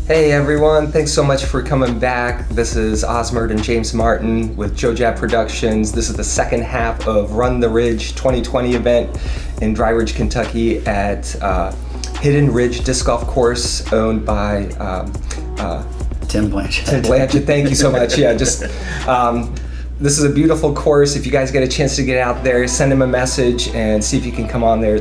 Hey everyone, thanks so much for coming back. This is Mert and James Martin with JoJab Productions. This is the second half of Run the Ridge 2020 event in Dry Ridge, Kentucky at Hidden Ridge Disc Golf Course owned by Tim Blanchett. Tim Blanchett, thank you so much. Yeah, just this is a beautiful course. If you guys get a chance to get out there, send him a message and see if you can come on there.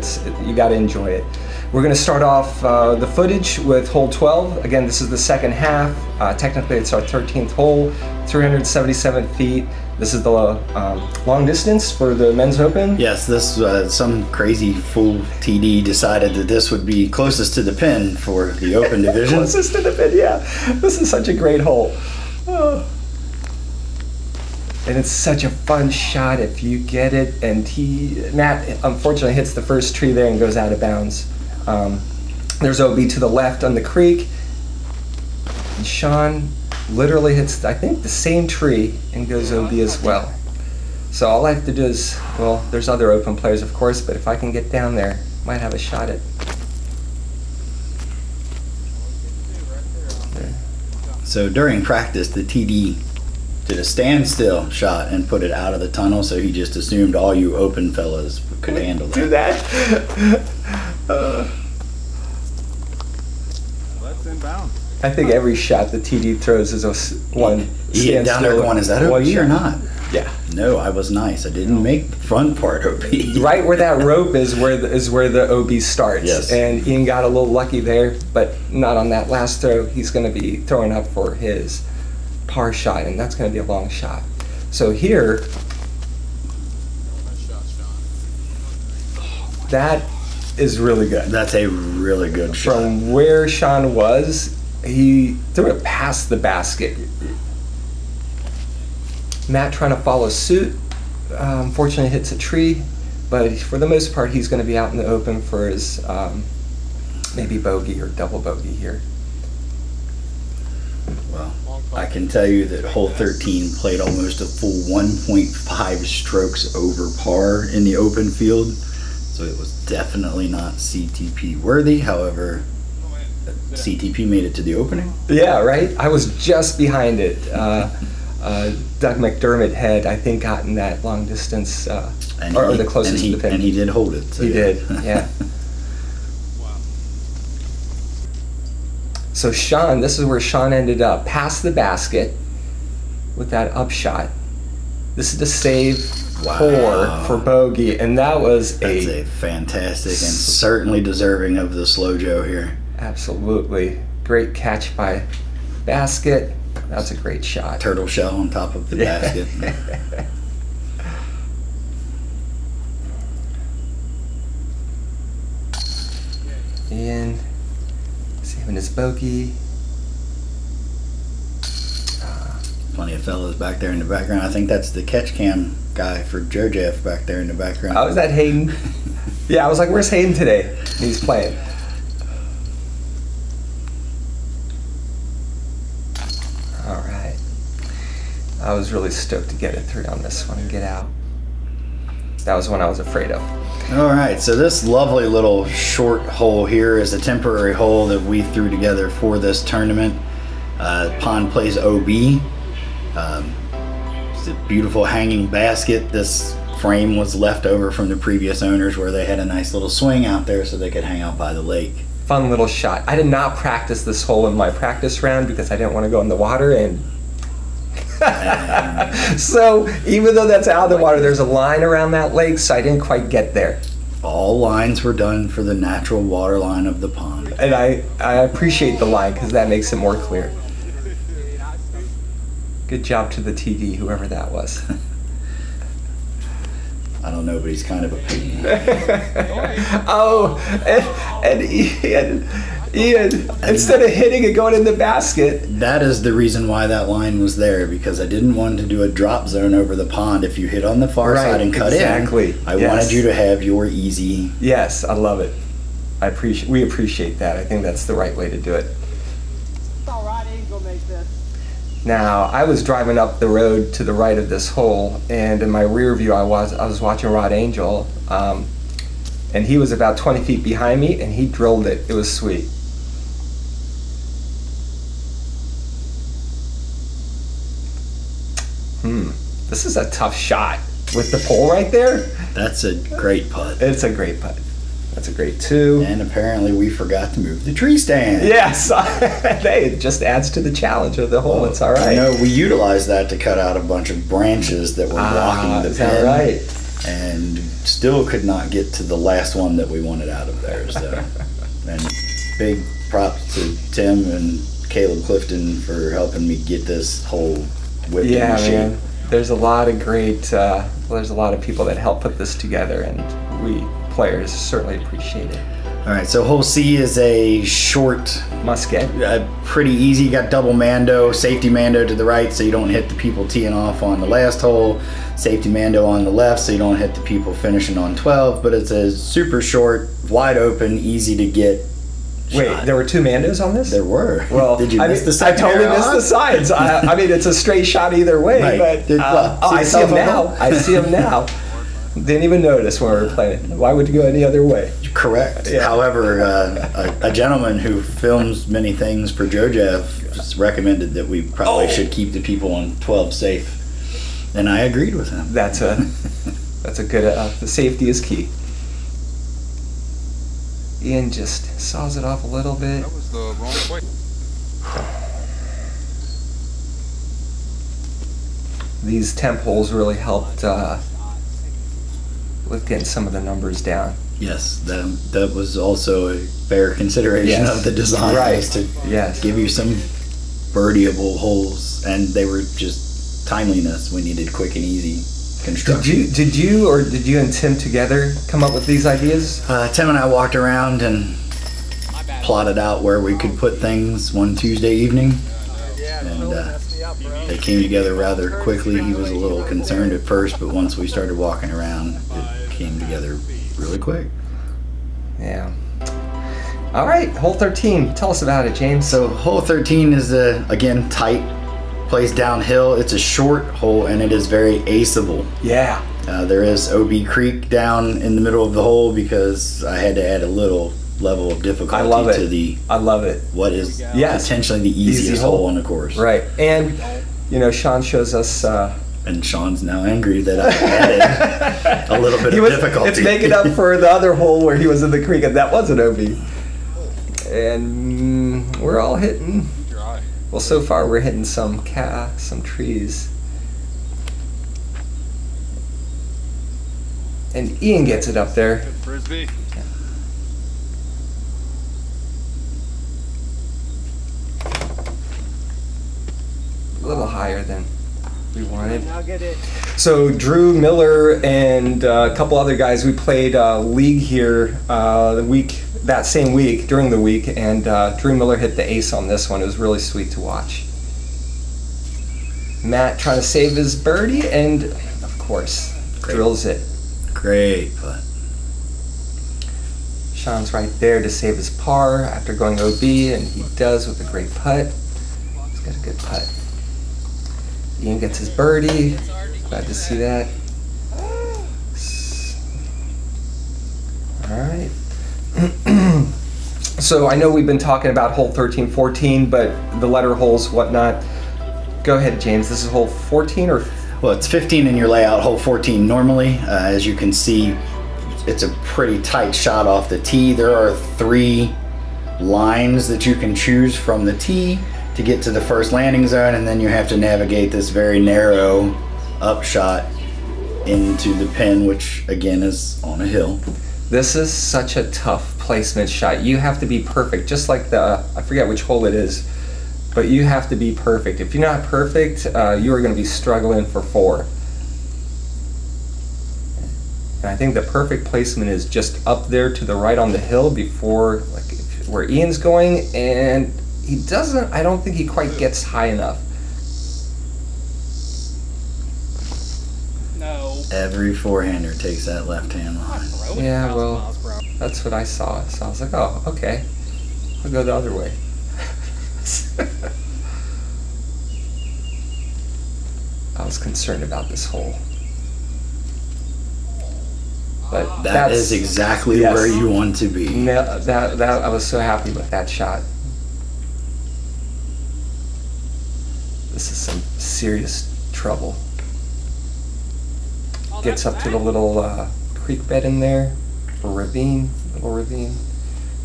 You got to enjoy it. We're going to start off the footage with hole 12. Again, this is the second half. Technically, it's our 13th hole, 377 feet. This is the long distance for the men's open. Yes, this some crazy fool TD decided that this would be closest to the pin for the open division. Closest to the pin, yeah. This is such a great hole. Oh. And it's such a fun shot if you get it. And Matt unfortunately hits the first tree there and goes out of bounds. There's OB to the left on the creek, and Sean literally hits, I think, the same tree and goes OB as well. So all I have to do is, well, there's other open players of course, but if I can get down there, might have a shot at. There. So during practice, the TD did a standstill shot and put it out of the tunnel, so he just assumed all you open fellas could handle it. Do that? That's inbound. I think every shot the TD throws is a one. He down there going, is that OB or not? Yeah. No, I was nice. I didn't make the front part OB. Right where that rope is where the OB starts. Yes. And Ian got a little lucky there, but not on that last throw. He's going to be throwing up for his par shot, and that's going to be a long shot. So here, that is really good. That's a really good shot. From where Sean was, he threw it past the basket. Matt trying to follow suit, unfortunately hits a tree, but for the most part he's going to be out in the open for his maybe bogey or double bogey here. Well, I can tell you that hole 13 played almost a full 1.5 strokes over par in the open field, so it was definitely not CTP worthy. However, CTP made it to the opening. Yeah, right? I was just behind it. Doug McDermott had, I think, gotten that long distance, or the closest to the pin. And he did hold it. So he did, yeah. So Sean, this is where Sean ended up, past the basket with that upshot. This is the save for bogey, and that's a fantastic and certainly deserving of the slow Joe here. Absolutely. Great catch by basket. That's a great shot. Turtle shell on top of the basket. And saving his bogey. Plenty of fellas back there in the background. I think that's the catch cam guy for JoJab back there in the background. Oh, is that Hayden? Yeah, I was like, where's Hayden today? He's playing. All right. I was really stoked to get a 3 on this one and get out. That was one I was afraid of. All right, so this lovely little short hole here is a temporary hole that we threw together for this tournament. Pond plays OB. It's a beautiful hanging basket. This frame was left over from the previous owners where they had a nice little swing out there so they could hang out by the lake. Fun little shot. I did not practice this hole in my practice round because I didn't want to go in the water, and so even though that's out of the water, there's a line around that lake, so I didn't quite get there. All lines were done for the natural water line of the pond. And I appreciate the line because that makes it more clear. Good job to the TD, whoever that was. I don't know, but he's kind of a pain. Oh, and Ian, instead of hitting it going in the basket. That is the reason why that line was there, because I didn't want to do a drop zone over the pond. If you hit on the far side and cut in, I wanted you to have your easy. Yes, I love it. We appreciate that. I think that's the right way to do it. It's all right, Ian, go make this. Now, I was driving up the road to the right of this hole, and in my rear view I was watching Rod Angel, and he was about 20 feet behind me, and he drilled it. It was sweet. This is a tough shot with the pole right there. That's a great putt. It's a great putt. That's a great 2. And apparently we forgot to move the tree stand. Yes, hey, it just adds to the challenge of the hole. It's all right. You know, we utilized that to cut out a bunch of branches that were blocking the is pin. that right? And still could not get to the last one that we wanted out of there. So, and big props to Tim and Caleb Clifton for helping me get this whole whipped into shape. Man. There's a lot of great, there's a lot of people that help put this together, and we players certainly appreciate it. All right, so hole C is a short, Musket. pretty easy. You got double mando, safety mando to the right so you don't hit the people teeing off on the last hole, safety mando on the left so you don't hit the people finishing on 12, but it's a super short, wide open, easy to get Wait, shot. There were 2 mandos on this? There were. Well, did you miss the I second totally arrow missed on? the signs. I mean, it's a straight shot either way, Right. but See I see yourself them on now. that? I see them now. Didn't even notice when we were playing. Why would you go any other way? Correct. Yeah. However, a gentleman who films many things for Jojev just recommended that we probably should keep the people on 12 safe, and I agreed with him. That's a good. The safety is key. Ian just saws it off a little bit. That was the wrong way. These temp holes really helped with getting some of the numbers down. Yes, that was also a fair consideration Yes. of the design, Right. was to Yes. give you some birdieable holes, and they were just timeliness. We needed quick and easy construction. Did you and Tim together come up with these ideas? Tim and I walked around and plotted out where we could put things one Tuesday evening, and they came together rather quickly. He was a little concerned at first, but once we started walking around, it came together really quick. Yeah. All right, hole 13. Tell us about it, James. So hole 13 is again tight, plays downhill. It's a short hole and it is very aceable. Yeah. There is OB Creek down in the middle of the hole because I had to add a little level of difficulty I love it. to the I love it. what is Yes. potentially the Easy easiest hole. hole on the course. Right. And, you know, Sean shows us... And Sean's now angry that I added a little bit of difficulty. It's making up for the other hole where he was in the creek, and that was an OB. And we're all hitting... Well, so far we're hitting some trees. And Ian gets it up there. Frisbee. A little higher than we wanted. I'll get it. So Drew Miller and a couple other guys, we played league here that same week, during the week, and Drew Miller hit the ace on this one. It was really sweet to watch. Matt trying to save his birdie, and of course, drills it. Great putt. Sean's right there to save his par after going OB, and he does with a great putt. He's got a good putt. Ian gets his birdie. Glad to see that. All right. So I know we've been talking about hole 13, 14, but the letter holes, whatnot. Go ahead, James. This is hole 14 or? Well, it's 15 in your layout, hole 14 normally. As you can see, it's a pretty tight shot off the tee. There are 3 lines that you can choose from the tee to get to the first landing zone, and then you have to navigate this very narrow upshot into the pin, which again is on a hill. This is such a tough placement shot. You have to be perfect, just like I forget which hole it is, but you have to be perfect. If you're not perfect, you are going to be struggling for 4. And I think the perfect placement is just up there to the right on the hill before, like, where Ian's going, and he doesn't, I don't think he quite gets high enough. No. Every forehander takes that left-hand line. Yeah, well, that's what I saw. So I was like, oh, okay. I'll go the other way. I was concerned about this hole. But That is exactly yes. where you want to be. No, that I was so happy with that shot. This is some serious trouble. gets up to the little creek bed in there, or ravine, little ravine.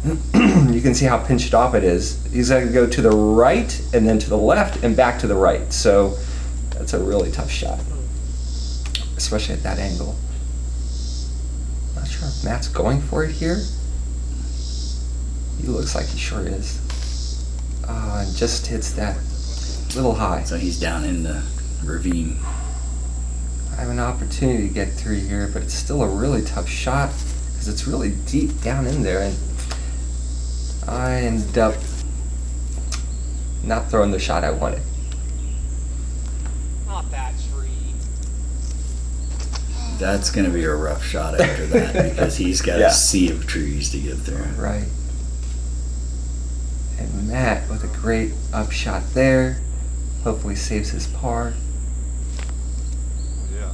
You can see how pinched off it is. He's going to go to the right and then to the left and back to the right. So that's a really tough shot, especially at that angle. Not sure if Matt's going for it here. He looks like he sure is. And just hits that little high. So he's down in the ravine. I have an opportunity to get through here, but it's still a really tough shot because it's really deep down in there. And I end up not throwing the shot I wanted. Not that tree. That's going to be a rough shot after that because he's got Yeah. a sea of trees to get through. Right. And Matt with a great upshot there. Hopefully saves his par. Yeah.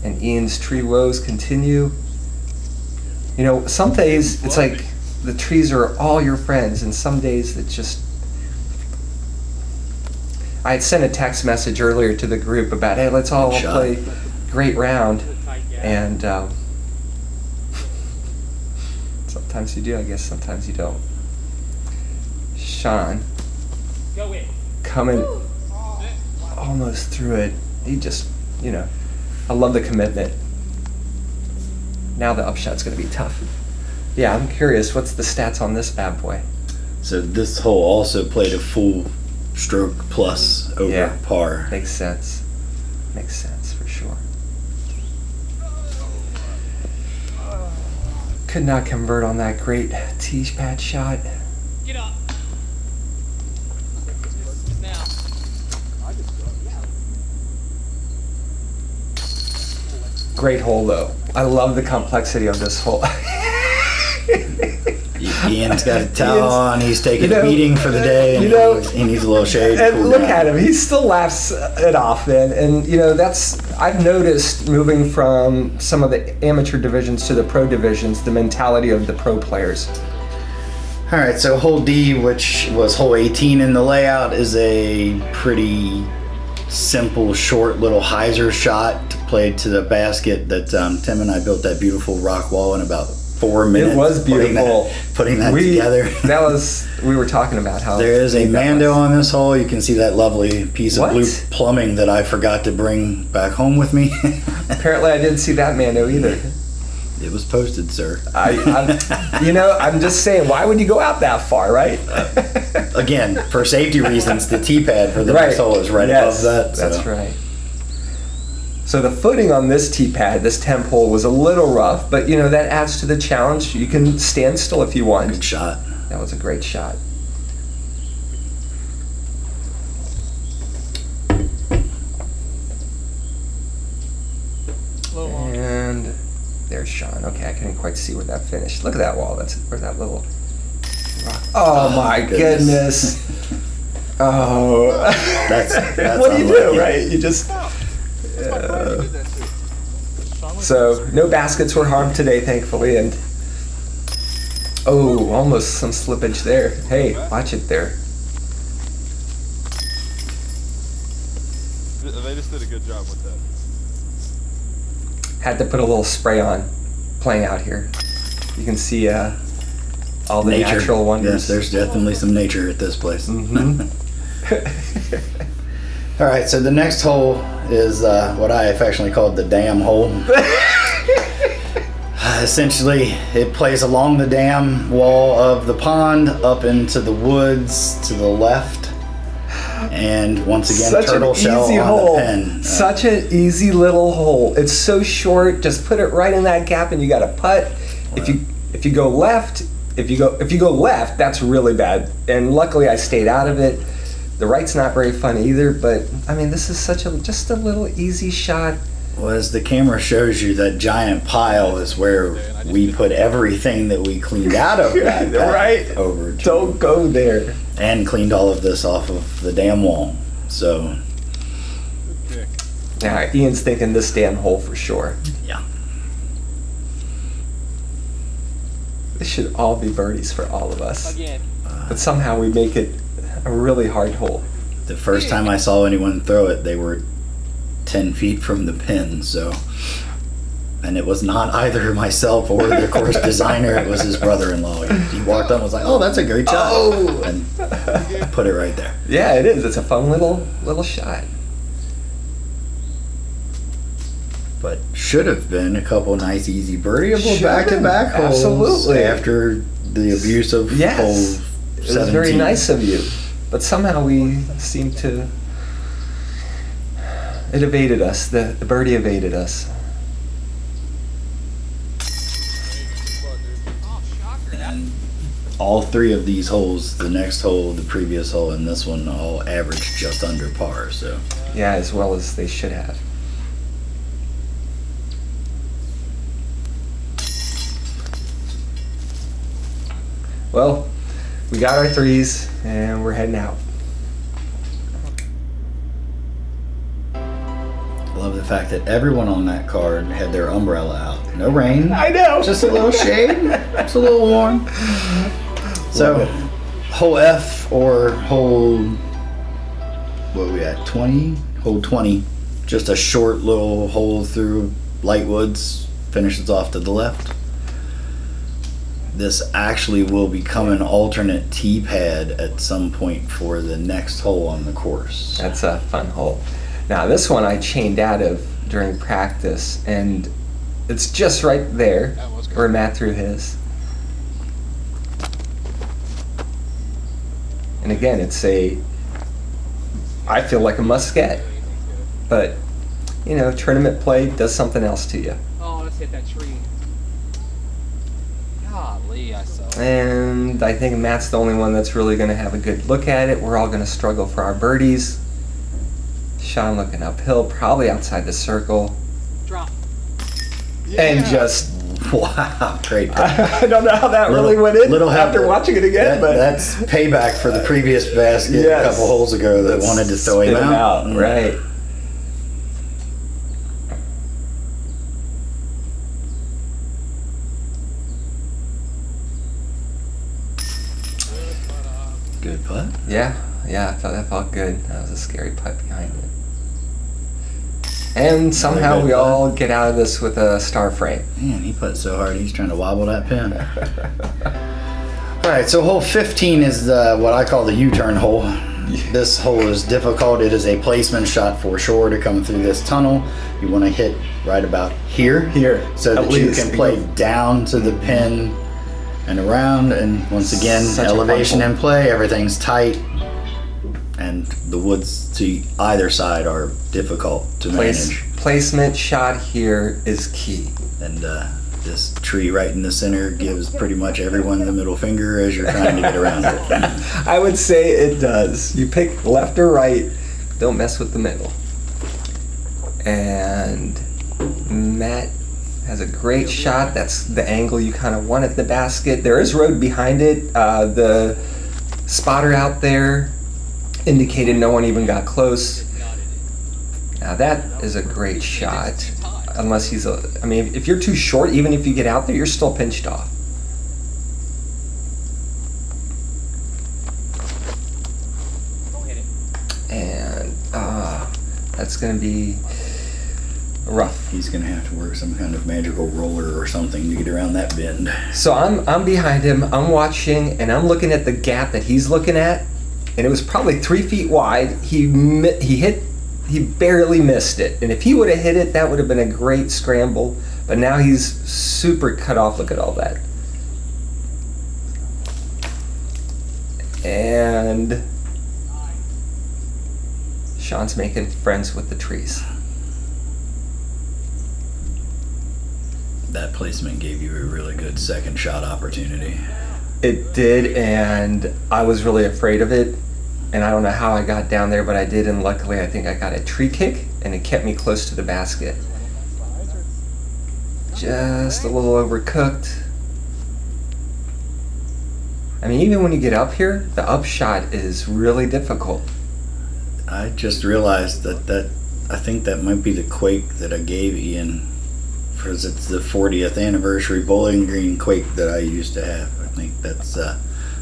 And Ian's tree woes continue. You know, some days it's like the trees are all your friends, and some days it's just... I had sent a text message earlier to the group about, hey, let's all Good shot. play great round. And sometimes you do, I guess, sometimes you don't. Sean Go in. coming almost through it. He just, you know, I love the commitment. Now the upshot's going to be tough. Yeah, I'm curious, what's the stats on this bad boy? So this hole also played a full stroke plus over Yeah. par. Makes sense. Makes sense for sure. Could not convert on that great tee pad shot. Get up. Now. Great hole though. I love the complexity of this hole. Ian's got a towel Ian's- on. He's taking you know, a beating for the day, and you know, he needs a little shade. to And cool look down. at him, he still laughs it off, man. And you know, that's, I've noticed moving from some of the amateur divisions to the pro divisions, the mentality of the pro players. All right, so hole D, which was hole 18 in the layout, is a pretty simple, short little hyzer shot played to the basket that Tim and I built that beautiful rock wall in about 4 minutes. It was beautiful. Putting that together. That was, we were talking about how There is a big that Mando was. on this hole. You can see that lovely piece What? of blue plumbing that I forgot to bring back home with me. Apparently I didn't see that Mando either. It was posted, sir. You know, I'm just saying, why would you go out that far, right? Again, for safety reasons, the tee pad for the Right. next hole is right Yes, above that. That's so. right. So the footing on this tee pad, this temp hole, was a little rough, but you know, that adds to the challenge. You can stand still if you want. Good shot. That was a great shot. And there's Sean. Okay, I couldn't quite see where that finished. Look at that wall. That's where that little rock. Oh my goodness. Oh. That's What do you do, unlucky. right? You just. So no baskets were harmed today, thankfully, and oh, almost some slippage there. Hey, watch it there. They just did a good job with that. Had to put a little spray on playing out here. You can see all the Nature. natural wonders. Yes, there's definitely some nature at this place. Mhm. All right, so the next hole is what I affectionately called the dam hole. Essentially, it plays along the dam wall of the pond up into the woods to the left. And once again, Such turtle an shell easy on hole. the pin. Such an easy little hole. It's so short. Just put it right in that gap, and you got a putt. If you go left, if you go left, that's really bad. And luckily, I stayed out of it. The right's not very fun either. But I mean, this is just a little easy shot. Well, as the camera shows you, that giant pile is where we put everything that we cleaned out of that pad Right. over to, Don't go there. and cleaned all of this off of the dam wall. So, Good pick. Now, Ian's thinking this damn hole for sure. yeah. This should all be birdies for all of us. Again. But somehow we make it a really hard hole. The first time I saw anyone throw it, they were 10 feet from the pin, so. And it was not either myself or the course designer, it was his brother-in-law. He walked up and was like, oh, that's a great shot. Oh! And put it right there. Yeah, it is. It's a fun little shot. But should have been a couple nice easy birdieable Should have back-to-back been. holes. Absolutely. After the abuse of hole Yes. 17. It was very nice of you. But somehow we seem to... It evaded us. The birdie evaded us. Oh, shocker. And all three of these holes, the next hole, the previous hole, and this one, all averaged just under par. So Yeah, as well as they should have. Well, we got our threes, and we're heading out. I love the fact that everyone on that card had their umbrella out. No rain. I know! Just a little shade. Just a little warm. So, hole F or hole, what are we at, 20? Hole 20. Just a short little hole through light woods. Finishes off to the left. This actually will become an alternate tee pad at some point for the next hole on the course. That's a fun hole. Now, this one I chained out of during practice, and it's just right there That was good. where Matt threw his. And again, it's I feel like a must get. But, you know, tournament play does something else to you. Oh, let's hit that tree. Golly, I saw it. And I think Matt's the only one that's really going to have a good look at it. We're all going to struggle for our birdies. Sean looking uphill, probably outside the circle. Drop. And just, Wow, great. I don't know how that really went in after watching it again, but that's payback for the previous basket Yes. a couple holes ago that Let's wanted to throw him spit out. Right. Good putt. Yeah, that felt good. That was a scary putt behind it. And somehow good we putt. all get out of this with a star frame. Man, he put so hard he's trying to wobble that pin. All right, so hole 15 is what I call the U-turn hole. This hole is difficult. It is a placement shot for sure to come through this tunnel. You want to hit right about here. Here, So at that you least. can play down to the pin and around. And once again, Such a fun elevation hole. in play, everything's tight. And the woods to either side are difficult to manage. Placement shot here is key. And this tree right in the center gives pretty much everyone the middle finger as you're trying to get around it. I would say it does. You pick left or right, don't mess with the middle. And Matt has a great shot. That's the angle you kind of want at the basket. There is road behind it. The spotter out there indicated no one even got close. Now that is a great shot. Unless he's I mean, if you're too short, even if you get out there, you're still pinched off. Don't hit it. And that's gonna be rough. He's gonna have to work some kind of magical roller or something to get around that bend. So I'm behind him. I'm watching, and I'm looking at the gap that he's looking at, and it was probably 3 feet wide. He barely missed it, and if he would have hit it, that would have been a great scramble. But now he's super cut off. Look at all that. And Sean's making friends with the trees. That placement gave you a really good second shot opportunity. It did, and I was really afraid of it. And I don't know how I got down there, but I did, and luckily I think I got a tree kick, and it kept me close to the basket. Just a little overcooked. I mean, even when you get up here, the upshot is really difficult. I just realized that I think that might be the quake that I gave Ian, because it's the 40th anniversary Bowling Green quake that I used to have. I think that's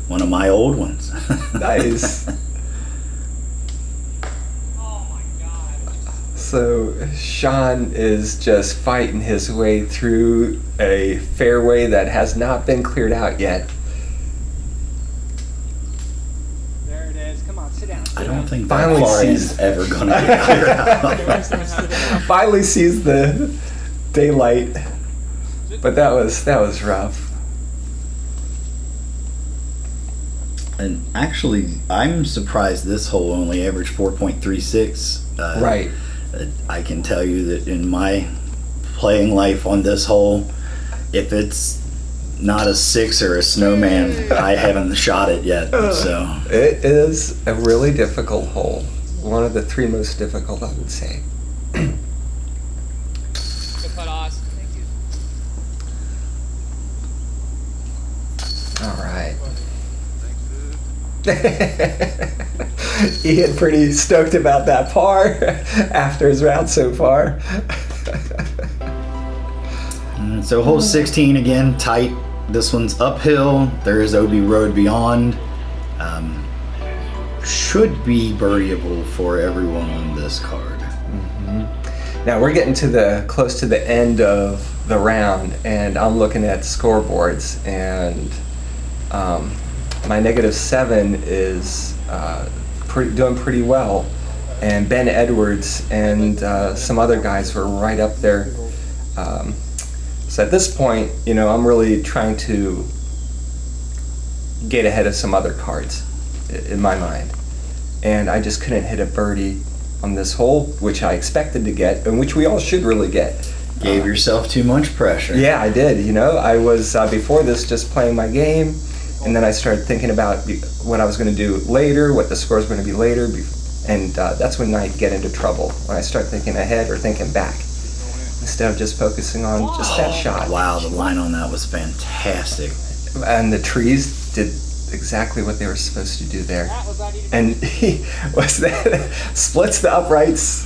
one of my old ones. Nice. Oh my God. So Sean is just fighting his way through a fairway that has not been cleared out yet. There it is. Come on, sit down. I don't think Finally that far sees- is ever going to get cleared out. Finally sees the daylight, but that was rough. And actually, I'm surprised this hole only averaged 4.36. Right. I can tell you that in my playing life on this hole, if it's not a 6 or a snowman, I haven't shot it yet. So It is a really difficult hole. One of the 3 most difficult, I would say. Good putt, Oz. Thank you. All right. Thanks, dude. Ian pretty stoked about that par after his round so far. So hole 16 again, tight. This one's uphill. There is OB Road beyond. Should be birdieable for everyone on this card. Now we're getting to the close to the end of the round, and I'm looking at scoreboards, and my -7 is doing pretty well, and Ben Edwards and some other guys were right up there. So at this point, you know, I'm really trying to get ahead of some other cards in my mind, and I just couldn't hit a birdie on this hole, which I expected to get, and which we all should really get. Gave yourself too much pressure. Yeah, I did. You know, I was before this just playing my game, and then I started thinking about what I was going to do later, what the score was going to be later, and that's when I get into trouble, when I start thinking ahead or thinking back, instead of just focusing on just that shot. Wow, the line on that was fantastic. And the trees did exactly what they were supposed to do there. That was not even. And he was that splits the uprights.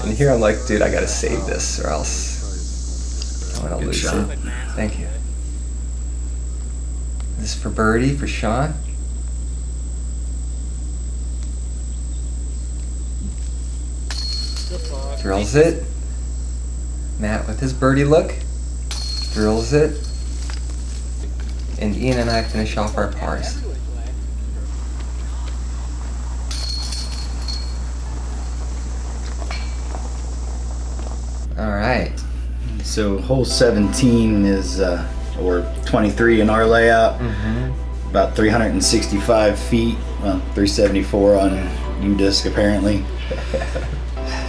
And here I'm like, dude, I gotta save this or else I'm gonna Good lose shot. it. Thank you. This is for birdie for Sean. Drills it. Matt with his birdie look. Drills it. And Ian and I finish off our pars. All right. So hole 17 is, or 23 in our layout, about 365 feet, well, 374 on UDisc apparently.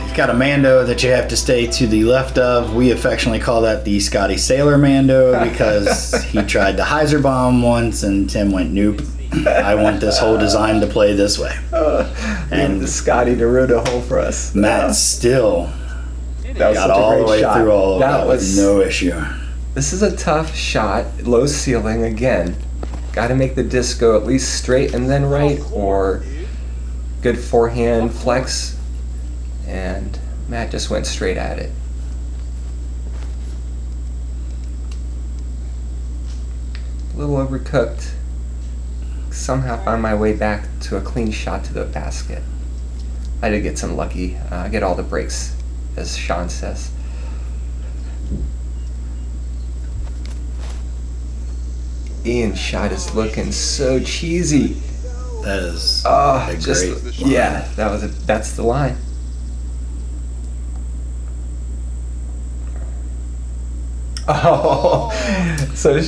You've got a Mando that you have to stay to the left of. We affectionately call that the Scotty Sailor Mando because he tried to hyzer bomb once and Tim went, nope. I want this whole design to play this way. And Scotty to ruin a hole for us. Matt still That was got such a all great the way shot. through all of that was with no issue. This is a tough shot, low ceiling again. Got to make the disc go at least straight and then right, or good forehand flex. And Matt just went straight at it. A little overcooked. Somehow found my way back to a clean shot to the basket. I did get some lucky. I get all the breaks, as Sean says. Ian's shot is looking so cheesy. That is Oh, a just great line. yeah, that's the line. Oh, so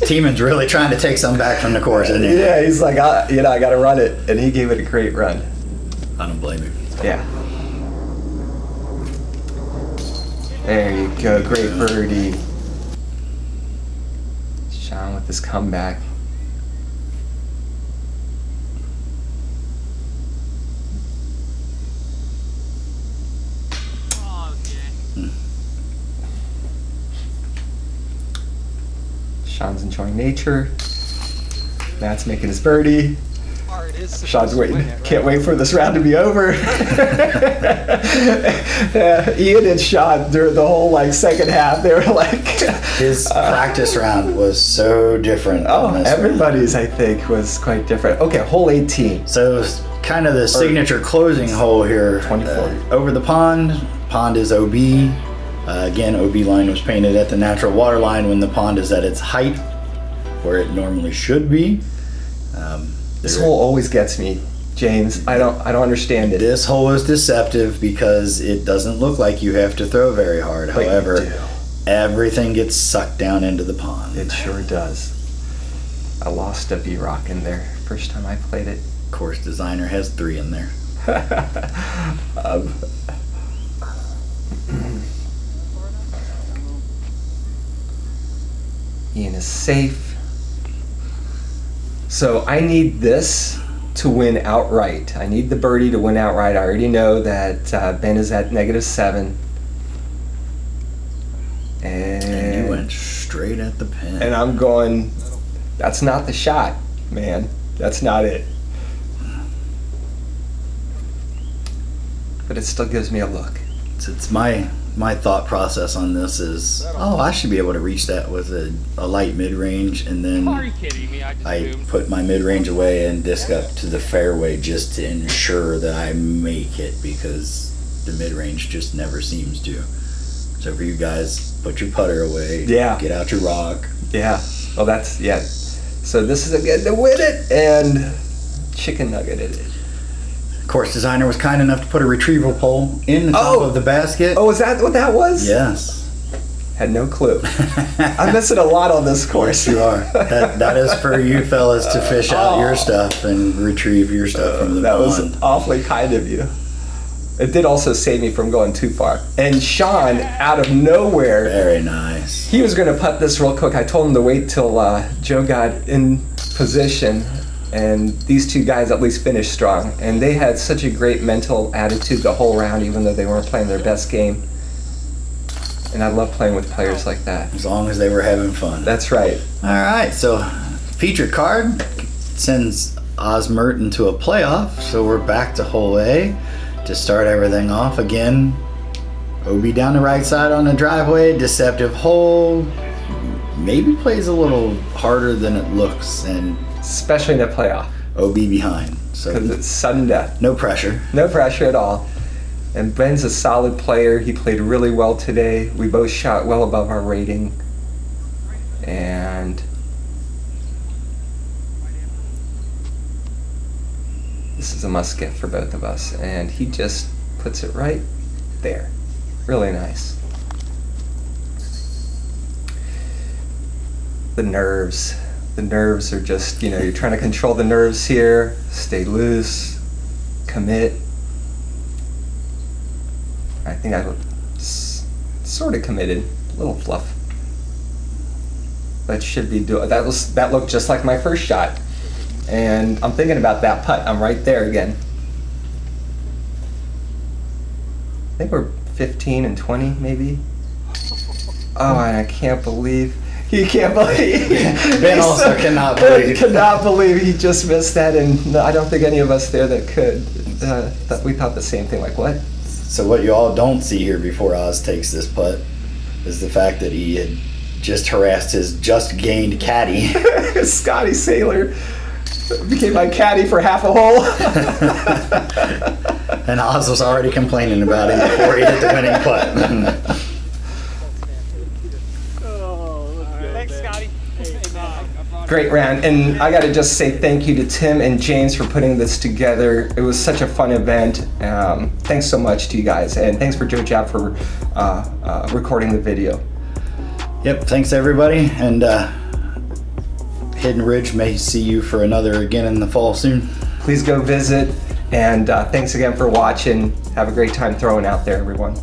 Tieman's really trying to take some back from the course, isn't he? yeah, he's like, I got to run it, and he gave it a great run. I don't blame him. Yeah. There you go, great birdie. Sean with his comeback. Sean's enjoying nature. Matt's making his birdie. card is supposed Sean's to waiting. win it, right? Can't wait for this round to be over. Ian and Sean, during the whole like second half, they were like. His practice round was so different. Oh, on this everybody's I think was quite different. Okay, hole 18. So it was kind of the signature closing hole here. 24. Over the pond. Pond is OB. Again, OB line was painted at the natural water line when the pond is at its height, where it normally should be. This hole always gets me, James. I don't understand it. This hole is deceptive because it doesn't look like you have to throw very hard. But you However, do. everything gets sucked down into the pond. It sure does. I lost a V-Rock in there first time I played it. Course designer has 3 in there. Ian is safe. So I need this to win outright. I need the birdie to win outright. I already know that Ben is at -7. And you went straight at the pin. And I'm going, that's not the shot, man. That's not it. But it still gives me a look. It's my thought process on this is, oh, I should be able to reach that with a light mid-range, and then Are you kidding me? I just I zoomed. put my mid-range away and disc up to the fairway just to ensure that I make it, because the mid-range just never seems to. So for you guys, put your putter away. Yeah. Get out your rock. Yeah. Well, that's, yeah. So this is again to win it, and chicken nuggeted it. Course designer was kind enough to put a retrieval pole in the top of the basket. Oh, is that what that was? Yes. Had no clue. I'm missing a lot on this course. You are. That is for you fellas to fish out your stuff and retrieve your stuff from the That pond. was awfully kind of you. It did also save me from going too far. And Sean, out of nowhere, Very nice. he was going to putt this real quick. I told him to wait till Joe got in position, and these two guys at least finished strong. And they had such a great mental attitude the whole round, even though they weren't playing their best game. And I love playing with players like that. As long as they were having fun. That's right. All right, so featured card sends Mert into a playoff. So we're back to hole A to start everything off. Again, OB down the right side on the driveway, deceptive hole. Maybe plays a little harder than it looks, and Especially in a playoff, OB behind. So because it's sudden death. no pressure. No pressure at all. And Ben's a solid player. He played really well today. We both shot well above our rating. And this is a must get for both of us. And he just puts it right there. Really nice. The nerves. The nerves are just, you know, you're trying to control the nerves here. Stay loose. Commit. I think I sort of committed, a little fluff, but should be doing. That looked just like my first shot, and I'm thinking about that putt. I'm right there again. I think we're 15 and 20 maybe. Oh, and I can't believe. He can't believe. Ben also cannot believe. Cannot believe he just missed that, and I don't think any of us there that could. We thought the same thing. Like what? So what you all don't see here before Oz takes this putt is the fact that he had just harassed his just gained caddy. Scotty Sailor became my caddy for half a hole. And Oz was already complaining about him before he hit the winning putt. Thanks, Scotty. Great round, and I got to just say thank you to Tim and James for putting this together. It was such a fun event. Thanks so much to you guys, and thanks for Joe Jab for recording the video. Yep, thanks everybody, and Hidden Ridge may see you for another again in the fall soon. Please go visit, and thanks again for watching. Have a great time throwing out there, everyone.